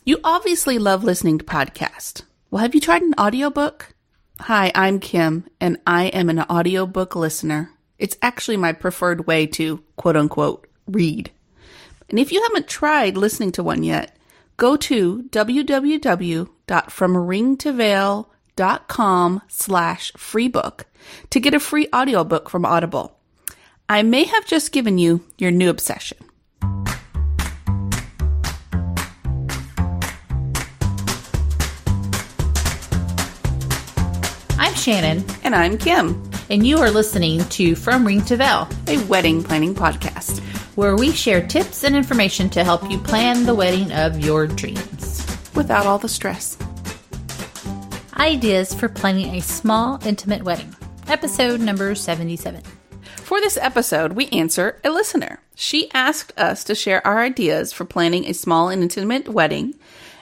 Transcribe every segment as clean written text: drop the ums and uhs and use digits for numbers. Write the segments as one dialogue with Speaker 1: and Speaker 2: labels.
Speaker 1: You obviously love listening to podcasts. Well, have you tried an audiobook? Hi, I'm Kim, and I am an audiobook listener. It's actually my preferred way to, quote unquote, read. And if you haven't tried listening to one yet, go to www.fromringtoveil.com/freebook to get a free audiobook from Audible. I may have just given you your new obsession.
Speaker 2: I'm Shannon.
Speaker 1: And I'm Kim.
Speaker 2: And you are listening to From Ring to Veil,
Speaker 1: a wedding planning podcast,
Speaker 2: where we share tips and information to help you plan the wedding of your dreams.
Speaker 1: Without all the stress.
Speaker 2: Ideas for planning a small, intimate wedding. Episode number 77.
Speaker 1: For this episode, we answer a listener. She asked us to share our ideas for planning a small and intimate wedding,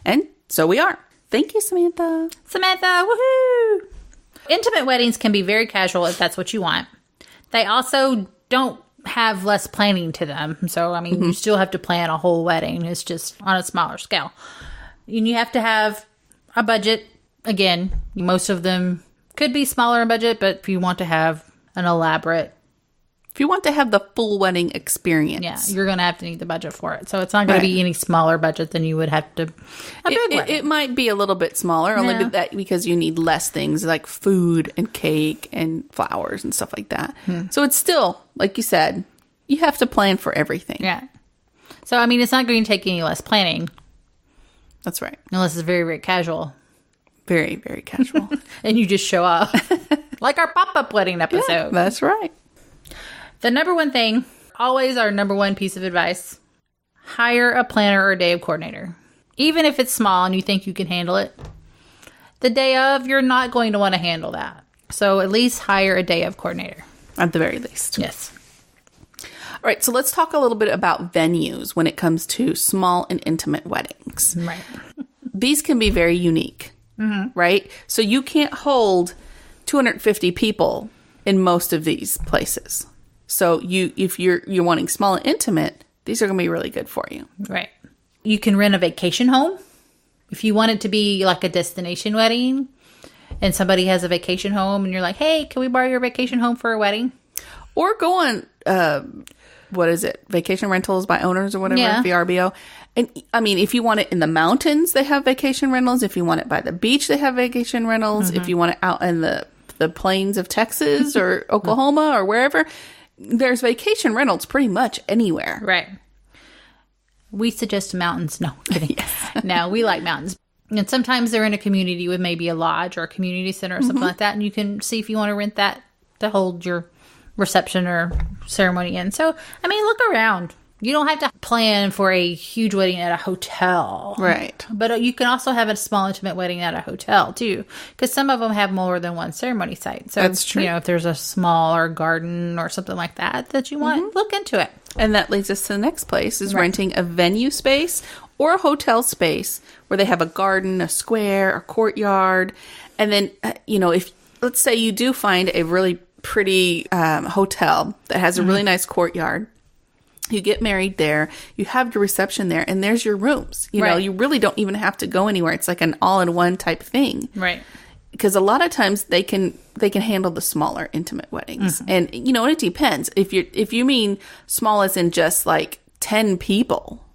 Speaker 1: and so we are. Thank you, Samantha.
Speaker 2: Samantha, woohoo! Intimate weddings can be very casual if that's what you want. They also don't have less planning to them. So, I mean, you still have to plan a whole wedding. It's just on a smaller scale. And you have to have a budget. Again, most of them could be smaller in budget, but if you want to have an elaborate...
Speaker 1: If you want to have the full wedding experience.
Speaker 2: Yeah, you're going to have to need the budget for it. So it's not going to be any smaller budget than you would have to...
Speaker 1: It might be a little bit smaller, only that because you need less things like food and cake and flowers and stuff like that. So it's still, like you said, you have to plan for everything.
Speaker 2: Yeah. So, I mean, it's not going to take any less planning.
Speaker 1: That's right.
Speaker 2: Unless it's very, very casual.
Speaker 1: Very, very casual.
Speaker 2: And you just show up. Like our pop-up wedding episode.
Speaker 1: Yeah, that's right.
Speaker 2: The number one thing, always our number one piece of advice, hire a planner or a day of coordinator. Even if it's small and you think you can handle it, the day of, you're not going to want to handle that. So at least hire a day of coordinator.
Speaker 1: At the very least.
Speaker 2: Yes.
Speaker 1: All right, so let's talk a little bit about venues when it comes to small and intimate weddings.
Speaker 2: Right.
Speaker 1: These can be very unique, right? So you can't hold 250 people in most of these places. So if you're wanting small and intimate, these are going to be really good for you.
Speaker 2: Right. You can rent a vacation home. If you want it to be like a destination wedding and somebody has a vacation home and you're like, hey, can we borrow your vacation home for a wedding?
Speaker 1: Or go on, what is it? Vacation rentals by owners or whatever, VRBO. And I mean, if you want it in the mountains, they have vacation rentals. If you want it by the beach, they have vacation rentals. If you want it out in the plains of Texas or Oklahoma or wherever, there's vacation rentals pretty much anywhere.
Speaker 2: Right. We suggest mountains. No, kidding.
Speaker 1: Yes.
Speaker 2: No, we like mountains. And sometimes they're in a community with maybe a lodge or a community center or something like that. And you can see if you want to rent that to hold your reception or ceremony in. So, I mean, look around. You don't have to plan for a huge wedding at a hotel.
Speaker 1: Right.
Speaker 2: But you can also have a small, intimate wedding at a hotel, too. Because some of them have more than one ceremony site. So,
Speaker 1: that's true.
Speaker 2: You know, if there's a smaller garden or something like that you want, look into it.
Speaker 1: And that leads us to the next place, is renting a venue space or a hotel space where they have a garden, a square, a courtyard. And then, if, let's say you do find a really pretty hotel that has a really nice courtyard. You get married there, you have your reception there, and there's your rooms. You know, you really don't even have to go anywhere. It's like an all-in-one type thing.
Speaker 2: Right.
Speaker 1: Because a lot of times they can handle the smaller intimate weddings. And it depends. If you mean small as in just like 10 people,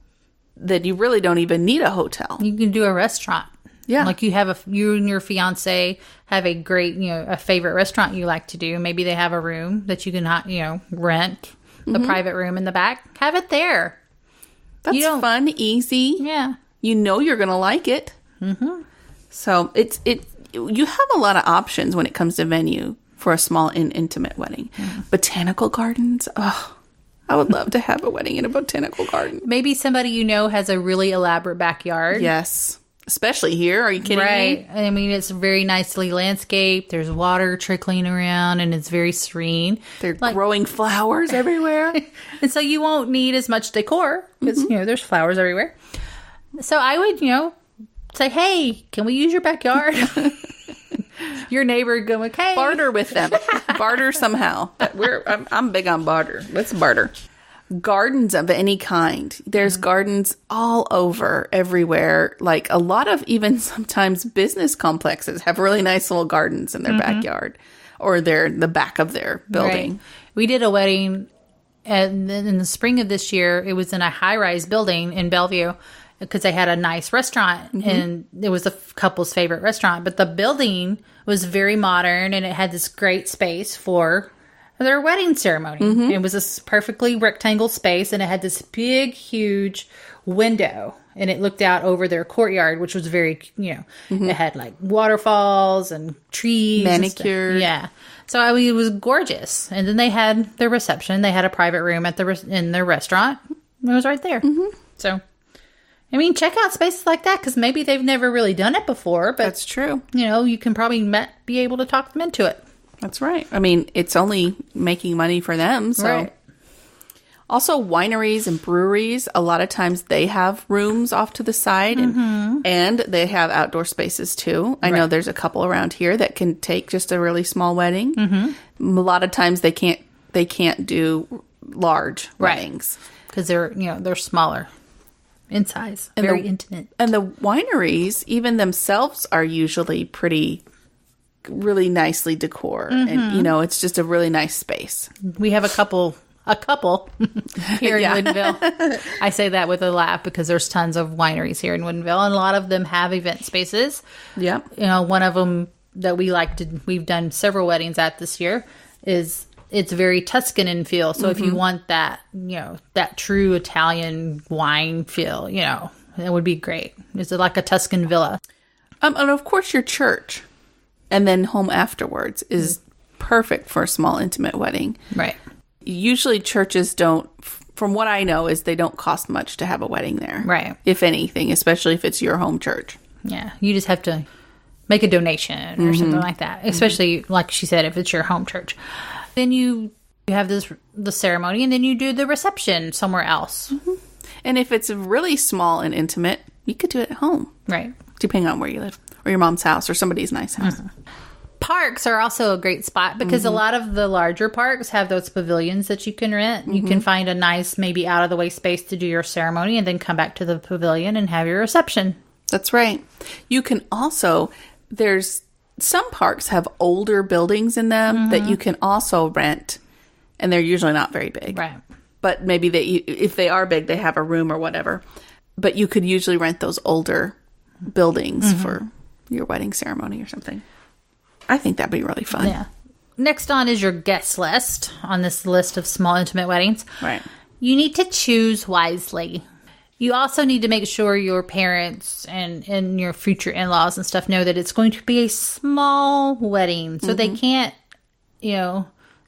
Speaker 1: then you really don't even need a hotel.
Speaker 2: You can do a restaurant. Yeah. Like you and your fiance have a great, a favorite restaurant you like to do. Maybe they have a room that you can, rent. The private room in the back. Have it there.
Speaker 1: That's fun, easy.
Speaker 2: Yeah.
Speaker 1: You're going to like it. So you have a lot of options when it comes to venue for a small and intimate wedding. Botanical Gardens. Oh, I would love to have a wedding in a botanical garden.
Speaker 2: Maybe somebody has a really elaborate backyard.
Speaker 1: Yes. Especially here. Are you kidding me?
Speaker 2: Right. I mean, it's very nicely landscaped. There's water trickling around and it's very serene.
Speaker 1: They're growing flowers everywhere.
Speaker 2: And so you won't need as much decor because, there's flowers everywhere. So I would, say, hey, can we use your backyard? Your neighbor going, okay.
Speaker 1: Barter with them. Barter somehow. I'm big on barter. Let's barter. Gardens of any kind. There's gardens all over, everywhere. Like a lot of even sometimes business complexes have really nice little gardens in their backyard or the back of their building.
Speaker 2: Right. We did a wedding in the spring of this year. It was in a high-rise building in Bellevue because they had a nice restaurant and it was a couple's favorite restaurant. But the building was very modern and it had this great space for their wedding ceremony. It was this perfectly rectangle space and it had this big, huge window and it looked out over their courtyard, which was very, it had like waterfalls and trees.
Speaker 1: Manicured.
Speaker 2: Yeah. So I mean, it was gorgeous. And then they had their reception. They had a private room at in their restaurant. It was right there. So, I mean, check out spaces like that because maybe they've never really done it before. But
Speaker 1: that's true.
Speaker 2: You can probably be able to talk them into it.
Speaker 1: That's right. I mean, it's only making money for them. So.
Speaker 2: Right.
Speaker 1: Also, wineries and breweries, a lot of times they have rooms off to the side and they have outdoor spaces too. I know there's a couple around here that can take just a really small wedding. A lot of times they can't do large weddings
Speaker 2: because they're smaller in size, and very intimate.
Speaker 1: And the wineries, even themselves, are usually really nicely decor, and it's just a really nice space.
Speaker 2: We have a couple here in Woodinville. I say that with a laugh because there's tons of wineries here in Woodinville, and a lot of them have event spaces.
Speaker 1: Yeah,
Speaker 2: one of them that we've done several weddings at this year it's very Tuscan in feel. So if you want that, that true Italian wine feel, it would be great. It's like a Tuscan villa.
Speaker 1: And of course your church and then home afterwards is perfect for a small intimate wedding.
Speaker 2: Right.
Speaker 1: Usually churches don't, from what I know, is they don't cost much to have a wedding there.
Speaker 2: Right.
Speaker 1: If anything, especially if it's your home church.
Speaker 2: Yeah. You just have to make a donation or something like that. Especially, like she said, if it's your home church. Then you have the ceremony and then you do the reception somewhere else.
Speaker 1: And if it's really small and intimate, you could do it at home.
Speaker 2: Right.
Speaker 1: Depending on where you live. Or your mom's house or somebody's nice house.
Speaker 2: Parks are also a great spot because a lot of the larger parks have those pavilions that you can rent. You can find a nice, maybe out of the way space to do your ceremony and then come back to the pavilion and have your reception.
Speaker 1: That's right. You can also, some parks have older buildings in them that you can also rent, and they're usually not very big.
Speaker 2: Right.
Speaker 1: But maybe if they are big, they have a room or whatever. But you could usually rent those older buildings for your wedding ceremony or something. I think that'd be really fun.
Speaker 2: Yeah. Next on is your guest list on this list of small intimate weddings.
Speaker 1: Right.
Speaker 2: You need to choose wisely. You also need to make sure your parents and your future in-laws and stuff know that it's going to be a small wedding. So they can't,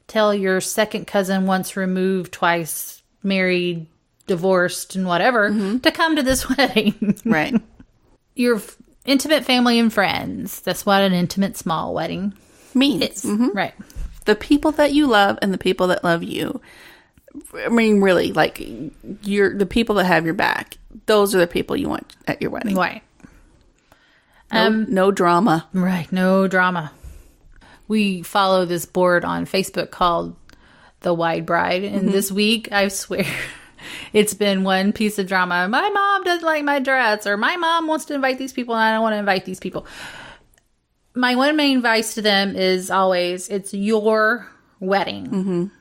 Speaker 2: tell your second cousin once removed, twice married, divorced, and whatever to come to this wedding.
Speaker 1: Right.
Speaker 2: Your intimate family and friends. That's what an intimate small wedding
Speaker 1: means.
Speaker 2: Right.
Speaker 1: The people that you love and the people that love you. I mean, really, like, the people that have your back. Those are the people you want at your wedding.
Speaker 2: Right.
Speaker 1: No drama.
Speaker 2: Right. No drama. We follow this board on Facebook called The Wide Bride. And this week, I swear, it's been one piece of drama. My mom doesn't like my dress, or my mom wants to invite these people and I don't want to invite these people. My one main advice to them is always, it's your wedding.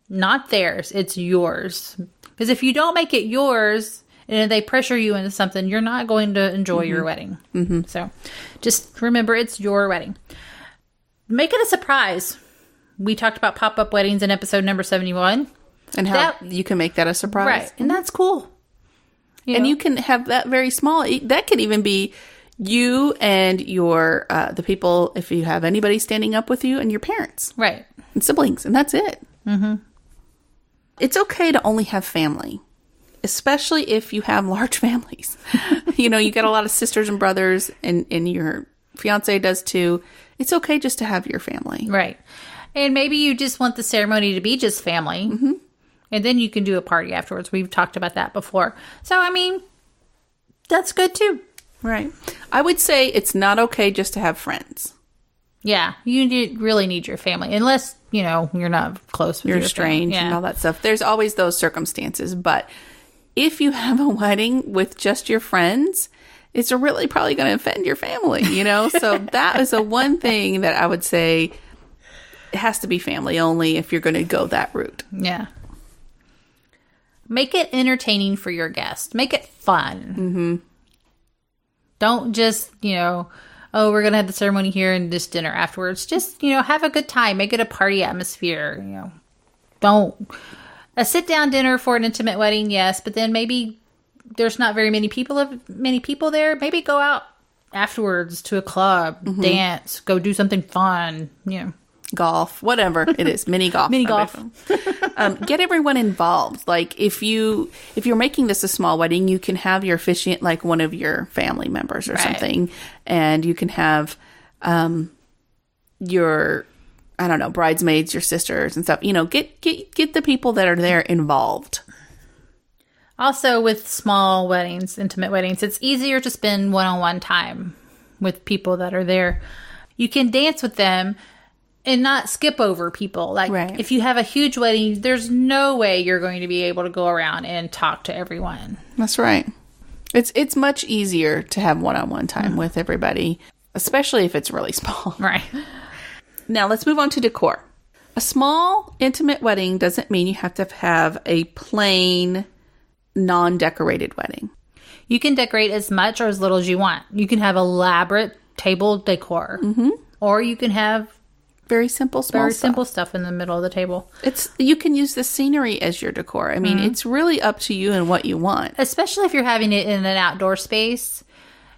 Speaker 2: Not theirs. It's yours. Because if you don't make it yours and they pressure you into something, you're not going to enjoy your wedding. So just remember, it's your wedding. Make it a surprise. We talked about pop-up weddings in episode number 71.
Speaker 1: And how you can make that a surprise.
Speaker 2: Right. And that's cool.
Speaker 1: You can have that very small. That could even be you and your the people, if you have anybody standing up with you, and your parents.
Speaker 2: Right.
Speaker 1: And siblings. And that's it. It's okay to only have family, especially if you have large families. You got a lot of sisters and brothers, and your fiance does too. It's okay just to have your family.
Speaker 2: Right. And maybe you just want the ceremony to be just family. And then you can do a party afterwards. We've talked about that before. So, I mean, that's good too.
Speaker 1: Right. I would say it's not okay just to have friends.
Speaker 2: Yeah. You really need your family. Unless you're not close with
Speaker 1: you're
Speaker 2: your
Speaker 1: strange
Speaker 2: family.
Speaker 1: and all that stuff. There's always those circumstances. But if you have a wedding with just your friends, it's really probably going to offend your family, So that is the one thing that I would say it has to be family only if you're going to go that route.
Speaker 2: Yeah. Make it entertaining for your guests. Make it fun. Mm-hmm. Don't just, we're going to have the ceremony here and this dinner afterwards. Just, have a good time. Make it a party atmosphere. Don't. A sit-down dinner for an intimate wedding, yes, but then maybe there's not very many people there. Maybe go out afterwards to a club, dance, go do something fun,
Speaker 1: Golf, whatever it is, mini golf. Get everyone involved. Like if you're making this a small wedding, you can have your officiant like one of your family members or something, and you can have your bridesmaids, your sisters and stuff. Get the people that are there involved.
Speaker 2: Also, with small weddings, intimate weddings, it's easier to spend one-on-one time with people that are there. You can dance with them and not skip over people. Like, if you have a huge wedding, there's no way you're going to be able to go around and talk to everyone.
Speaker 1: That's right. It's much easier to have one-on-one time with everybody, especially if it's really small.
Speaker 2: Right.
Speaker 1: Now, let's move on to decor. A small, intimate wedding doesn't mean you have to have a plain, non-decorated wedding.
Speaker 2: You can decorate as much or as little as you want. You can have elaborate table decor. Mm-hmm. Or you can have
Speaker 1: very simple,
Speaker 2: simple stuff in the middle of the table.
Speaker 1: You can use the scenery as your decor. I mean, it's really up to you and what you want.
Speaker 2: Especially if you're having it in an outdoor space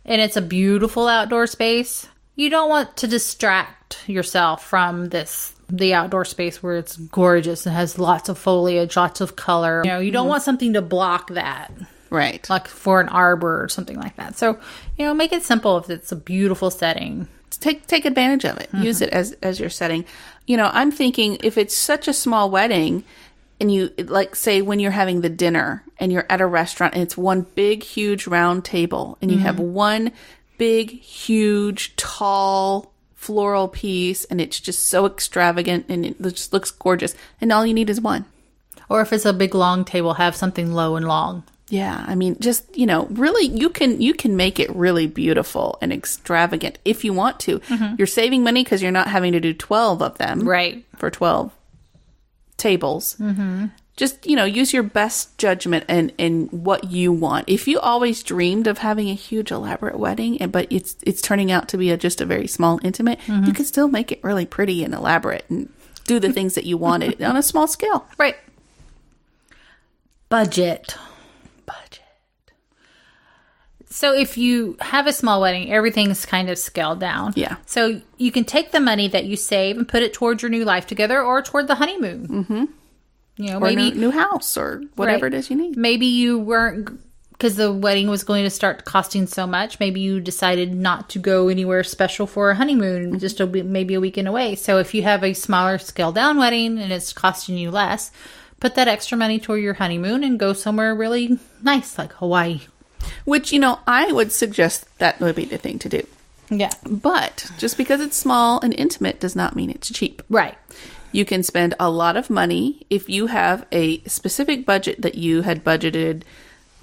Speaker 2: and it's a beautiful outdoor space. You don't want to distract yourself from the outdoor space where it's gorgeous and has lots of foliage, lots of color. You don't want something to block that.
Speaker 1: Right.
Speaker 2: Like for an arbor or something like that. So, make it simple if it's a beautiful setting.
Speaker 1: Take advantage of it. Use it as your setting. I'm thinking if it's such a small wedding and you like say when you're having the dinner and you're at a restaurant and it's one big, huge round table and you have one big, huge, tall floral piece and it's just so extravagant and it just looks gorgeous and all you need is one.
Speaker 2: Or if it's a big long table, have something low and long.
Speaker 1: Yeah, I mean, just, really, you can make it really beautiful and extravagant if you want to. Mm-hmm. You're saving money because you're not having to do 12 of them.
Speaker 2: Right.
Speaker 1: For 12 tables. Mm-hmm. Just, use your best judgment and what you want. If you always dreamed of having a huge elaborate wedding, but it's turning out to be just a very small intimate, you can still make it really pretty and elaborate and do the things that you wanted on a small scale.
Speaker 2: Right. Budget. So if you have a small wedding, everything's kind of scaled down.
Speaker 1: Yeah.
Speaker 2: So you can take the money that you save and put it towards your new life together or toward the honeymoon. Mm-hmm.
Speaker 1: Or maybe new house or whatever it is you need.
Speaker 2: Maybe you weren't, because the wedding was going to start costing so much, maybe you decided not to go anywhere special for a honeymoon, just maybe a weekend away. So if you have a smaller scaled down wedding and it's costing you less, put that extra money toward your honeymoon and go somewhere really nice like Hawaii.
Speaker 1: Which, I would suggest that would be the thing to do.
Speaker 2: Yeah.
Speaker 1: But just because it's small and intimate does not mean it's cheap.
Speaker 2: Right.
Speaker 1: You can spend a lot of money if you have a specific budget that you had budgeted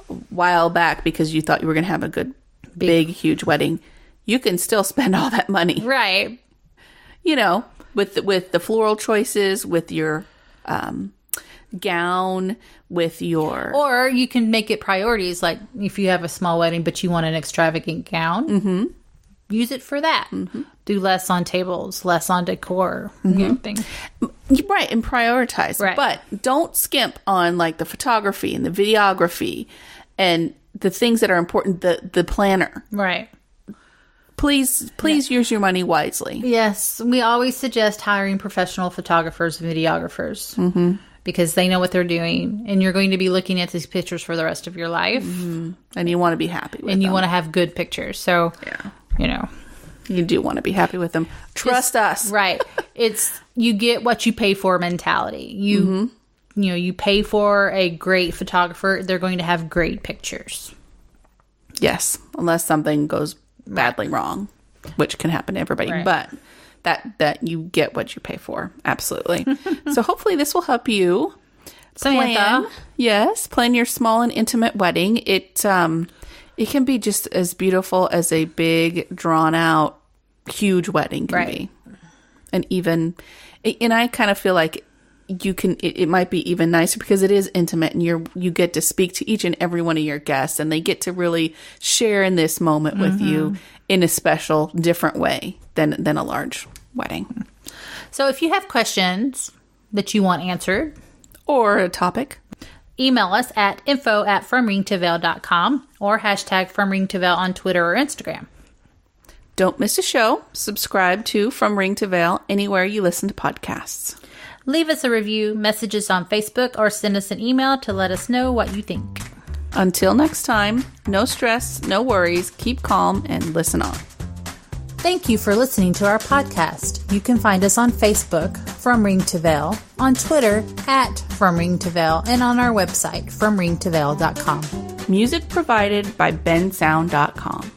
Speaker 1: a while back because you thought you were going to have a good, big, huge wedding. You can still spend all that money.
Speaker 2: Right.
Speaker 1: With the floral choices, with your gown, with your...
Speaker 2: Or you can make it priorities, like if you have a small wedding but you want an extravagant gown, use it for that. Do less on tables, less on decor, things.
Speaker 1: Right, and prioritize.
Speaker 2: Right.
Speaker 1: But don't skimp on like the photography and the videography and the things that are important, the planner.
Speaker 2: Right.
Speaker 1: Please use your money wisely.
Speaker 2: Yes, we always suggest hiring professional photographers and videographers. Because they know what they're doing, and you're going to be looking at these pictures for the rest of your life.
Speaker 1: And you want to be happy with them.
Speaker 2: And you want to have good pictures. So,
Speaker 1: you do want to be happy with them. Trust us.
Speaker 2: Right. It's, you get what you pay for mentality. You pay for a great photographer, they're going to have great pictures.
Speaker 1: Yes, unless something goes badly wrong, which can happen to everybody.
Speaker 2: Right.
Speaker 1: But that you get what you pay for. Absolutely. So hopefully this will help you
Speaker 2: Samantha.
Speaker 1: plan your small and intimate wedding. It can be just as beautiful as a big, drawn out, huge wedding can be. And I kind of feel like it might be even nicer because it is intimate, and you get to speak to each and every one of your guests, and they get to really share in this moment with you in a special, different way than a large wedding.
Speaker 2: So if you have questions that you want answered,
Speaker 1: or a topic,
Speaker 2: email us at info@fromringtoveil.com or hashtag fromringtoveil on Twitter or Instagram.
Speaker 1: Don't miss a show. Subscribe to From Ring to Veil anywhere you listen to podcasts.
Speaker 2: Leave us a review, message us on Facebook, or send us an email to let us know what you think.
Speaker 1: Until next time, no stress, no worries, keep calm, and listen on.
Speaker 2: Thank you for listening to our podcast. You can find us on Facebook, From Ring to Veil, on Twitter, @From Ring to Veil, and on our website, fromringtoveil.com.
Speaker 1: Music provided by bensound.com.